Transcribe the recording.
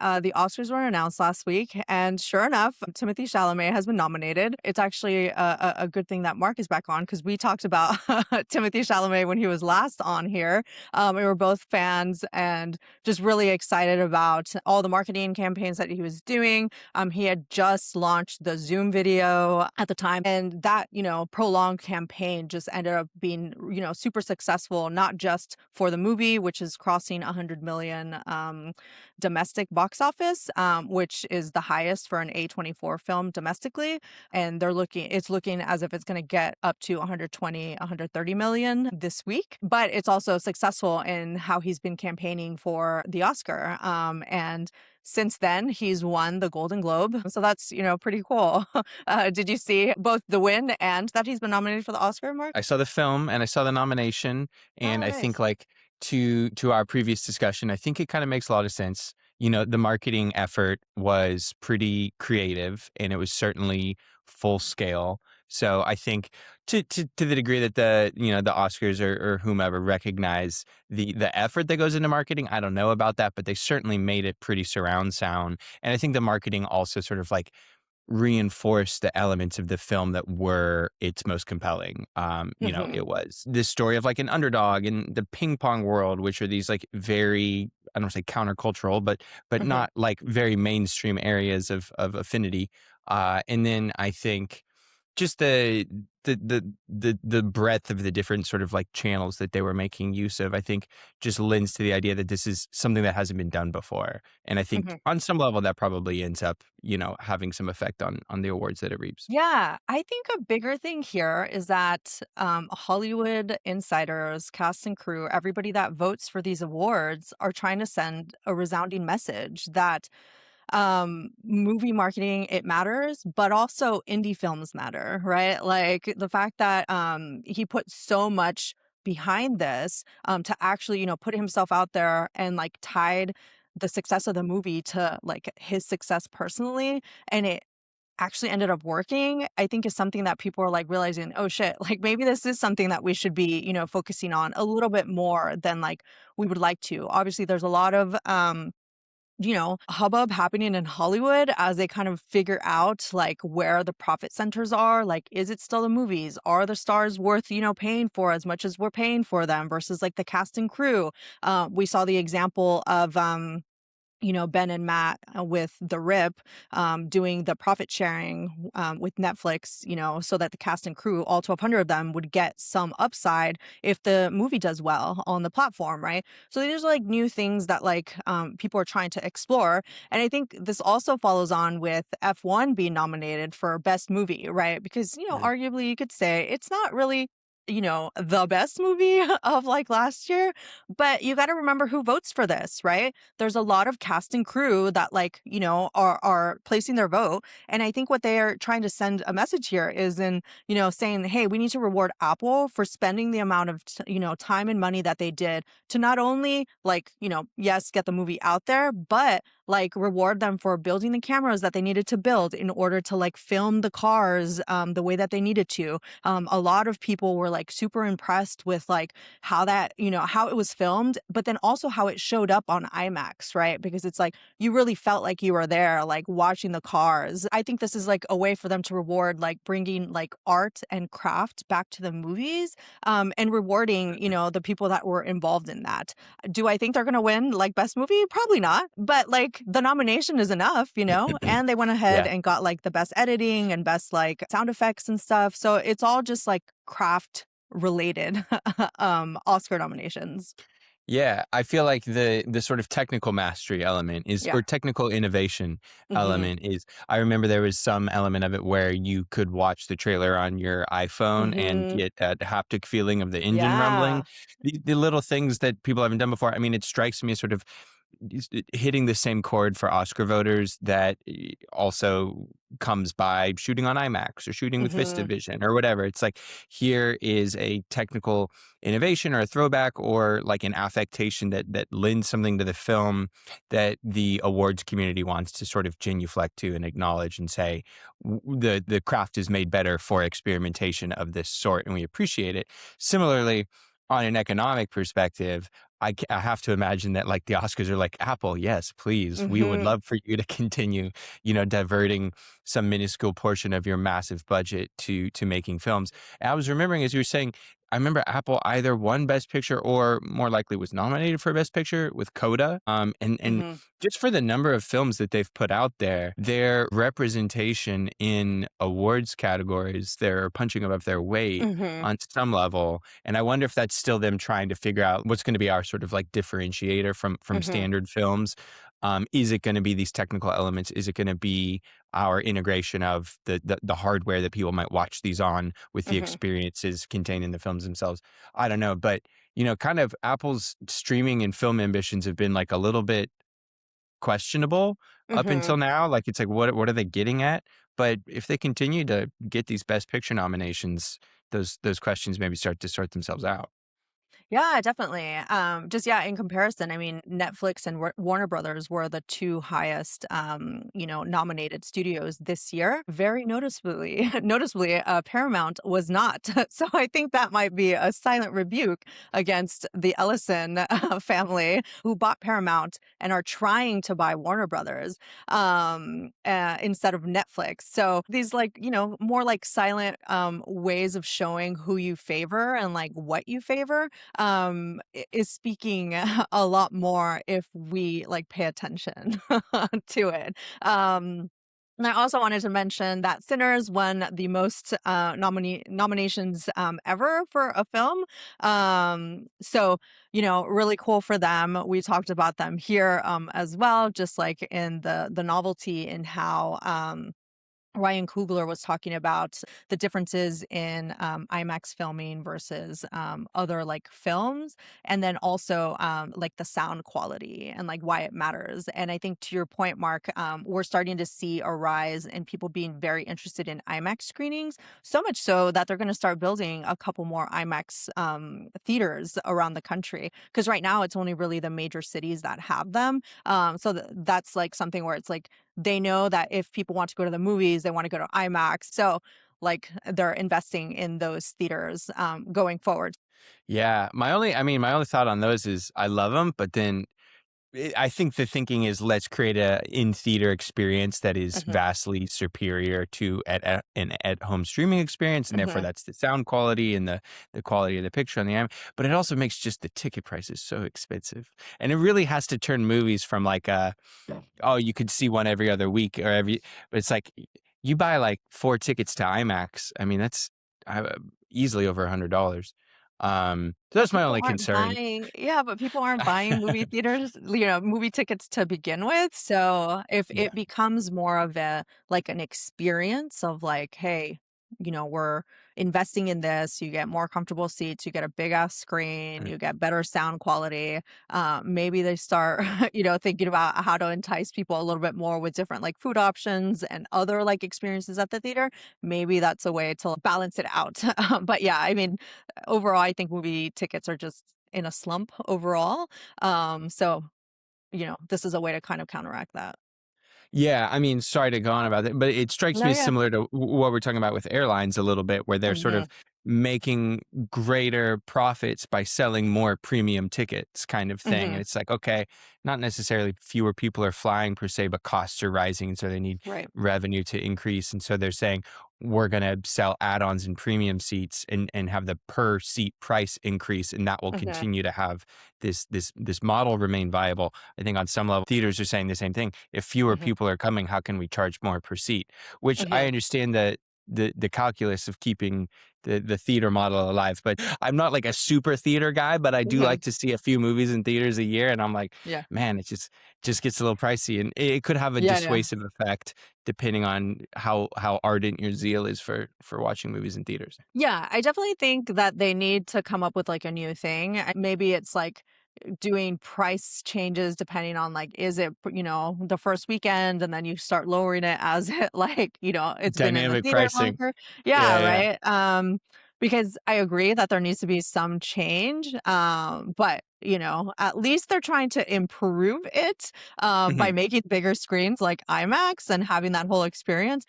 the Oscars were announced last week, and sure enough, Timothée Chalamet has been nominated. It's actually a good thing that Mark is back on because we talked about Timothée Chalamet when he was last on here. We were both fans and just really excited about all the marketing campaigns that he was doing. He had just launched the Zoom video at the time, and that, prolonged campaign just ended up being, super successful, not just for the movie, which is crossing 100 million domestic box office, which is the highest for an A24 film domestically. And it's looking as if it's going to get up to 120, 130 million this week. But it's also successful in how he's been campaigning for the Oscar. And since then, he's won the Golden Globe. So that's, pretty cool. Did you see both the win and that he's been nominated for the Oscar, Mark? I saw the film and I saw the nomination, and Oh, I think nice. like to our previous discussion, I think it kind of makes a lot of sense. The marketing effort was pretty creative and it was certainly full scale. So I think to the degree that the Oscars or whomever recognize the effort that goes into marketing, I don't know about that, but they certainly made it pretty surround sound. And I think the marketing also sort of like reinforce the elements of the film that were its most compelling. Hmm. It was this story of like an underdog in the ping pong world, which are these like very, I don't want to say countercultural, but Hmm. not like very mainstream areas of affinity. And then I think just the breadth of the different sort of like channels that they were making use of, I think just lends to the idea that this is something that hasn't been done before. And I think Hmm. on some level that probably ends up, having some effect on the awards that it reaps. Yeah, I think a bigger thing here is that Hollywood insiders, cast and crew, everybody that votes for these awards are trying to send a resounding message that movie marketing, it matters, but also indie films matter, right? Like the fact that he put so much behind this to actually, put himself out there and like tied the success of the movie to like his success personally, and it actually ended up working, I think is something that people are like realizing, oh shit, like maybe this is something that we should be, focusing on a little bit more than like we would like to. Obviously, there's a lot of hubbub happening in Hollywood as they kind of figure out like where the profit centers are. Like, is it still the movies? Are the stars worth, paying for as much as we're paying for them versus like the cast and crew? We saw the example of Ben and Matt with The Rip doing the profit sharing with Netflix, so that the cast and crew, all 1,200 of them, would get some upside if the movie does well on the platform, right? So these are like new things that like people are trying to explore. And I think this also follows on with F1 being nominated for Best Movie, right? Because, Yeah. arguably you could say it's not really the best movie of like last year, but you got to remember who votes for this, right? There's a lot of cast and crew that like, are placing their vote. And I think what they are trying to send a message here is in, saying, hey, we need to reward Apple for spending the amount of, time and money that they did to not only like, yes, get the movie out there, but like reward them for building the cameras that they needed to build in order to like film the cars the way that they needed to. A lot of people were like super impressed with like how that, how it was filmed, but then also how it showed up on IMAX, right? Because it's like you really felt like you were there, like watching the cars. I think this is like a way for them to reward like bringing like art and craft back to the movies, and rewarding, the people that were involved in that. Do I think they're going to win like best movie? Probably not. But like the nomination is enough, and they went ahead Yeah. and got like the best editing and best like sound effects and stuff. So it's all just like craft related Oscar nominations. Yeah, I feel like the sort of technical mastery element is, Yeah. or technical innovation Mhm. element is, I remember there was some element of it where you could watch the trailer on your iPhone and Mhm. get that haptic feeling of the engine rumbling. Yeah. The little things that people haven't done before. I mean, it strikes me as sort of hitting the same chord for Oscar voters that also comes by shooting on IMAX or shooting with Mhm. VistaVision or whatever. It's like, here is a technical innovation or a throwback or like an affectation that lends something to the film that the awards community wants to sort of genuflect to and acknowledge and say the craft is made better for experimentation of this sort, and we appreciate it. Similarly, on an economic perspective, I have to imagine that, like, the Oscars are like, "Apple, yes, please. We would Mhm. love for you to continue, diverting some minuscule portion of your massive budget to making films." And I was remembering as you were saying, I remember Apple either won Best Picture or more likely was nominated for Best Picture with Coda. And Mhm. just for the number of films that they've put out there, their representation in awards categories, they're punching above their weight Mhm. on some level. And I wonder if that's still them trying to figure out what's going to be our sort of like differentiator from Mhm. standard films. Is it going to be these technical elements? Is it going to be our integration of the hardware that people might watch these on with the Mhm. experiences contained in the films themselves? I don't know, but kind of Apple's streaming and film ambitions have been like a little bit questionable up Mhm. until now. Like, it's like, what are they getting at? But if they continue to get these Best Picture nominations, those questions maybe start to sort themselves out. Yeah, definitely. Just yeah, in comparison, I mean, Netflix and Warner Brothers were the two highest, nominated studios this year. Very noticeably, noticeably, Paramount was not. So I think that might be a silent rebuke against the Ellison family, who bought Paramount and are trying to buy Warner Brothers instead of Netflix. So these like more like silent ways of showing who you favor and like what you favor is speaking a lot more if we like pay attention to it. And I also wanted to mention that Sinners won the most nominations ever for a film. So really cool for them. We talked about them here as well, just like in the novelty in how Ryan Coogler was talking about the differences in IMAX filming versus other like films, and then also like the sound quality and like why it matters. And I think to your point, Mark, we're starting to see a rise in people being very interested in IMAX screenings, so much so that they're going to start building a couple more IMAX theaters around the country. Because right now it's only really the major cities that have them. So that's like something where it's like they know that if people want to go to the movies, they want to go to IMAX. So, like, they're investing in those theaters going forward. Yeah, my only thought on those is I love them, but then I think the thinking is let's create a in theater experience that is Hmm. vastly superior to an at home streaming experience, and therefore Hmm. that's the sound quality and the quality of the picture on the but it also makes just the ticket prices so expensive, and it really has to turn movies from like a oh, you could see one every other week or but it's like you buy like 4 tickets to IMAX. I mean, that's easily over $100. So But that's my people only aren't concern. buying, yeah, but people aren't buying movie theaters, movie tickets to begin with. So if Yeah. it becomes more of a like an experience of like, hey, we're investing in this, you get more comfortable seats, you get a big ass screen, Mm. you get better sound quality. Maybe they start, thinking about how to entice people a little bit more with different like food options and other like experiences at the theater. Maybe that's a way to balance it out. But yeah, I mean, overall, I think movie tickets are just in a slump overall. So, this is a way to kind of counteract that. Yeah, I mean, sorry to go on about it, but it strikes No, me as yeah. similar to what we're talking about with airlines a little bit, where they're sort Mhm. of making greater profits by selling more premium tickets kind of thing. And Mhm. it's like, okay, not necessarily fewer people are flying per se, but costs are rising. And so they need Right. revenue to increase. And so they're saying, we're going to sell add-ons and premium seats and have the per seat price increase. And that will Mhm. continue to have this model remain viable. I think on some level, theaters are saying the same thing. If fewer Mhm. people are coming, how can we charge more per seat? Which I Mhm. understand that the calculus of keeping the theater model alive. But I'm not like a super theater guy, but I do like Mhm. to see a few movies in theaters a year. And I'm like, Yeah. man, it just gets a little pricey, and it could have a Yeah, yeah. dissuasive effect depending on how ardent your zeal is for watching movies in theaters. Yeah, I definitely think that they need to come up with like a new thing. Maybe it's like doing price changes depending on like is it the first weekend and then you start lowering it as it like it's been in the Dynamic theater pricing. longer. Yeah, Yeah, yeah. right. Because I agree that there needs to be some change, but at least they're trying to improve it by Mhm. making bigger screens like IMAX and having that whole experience.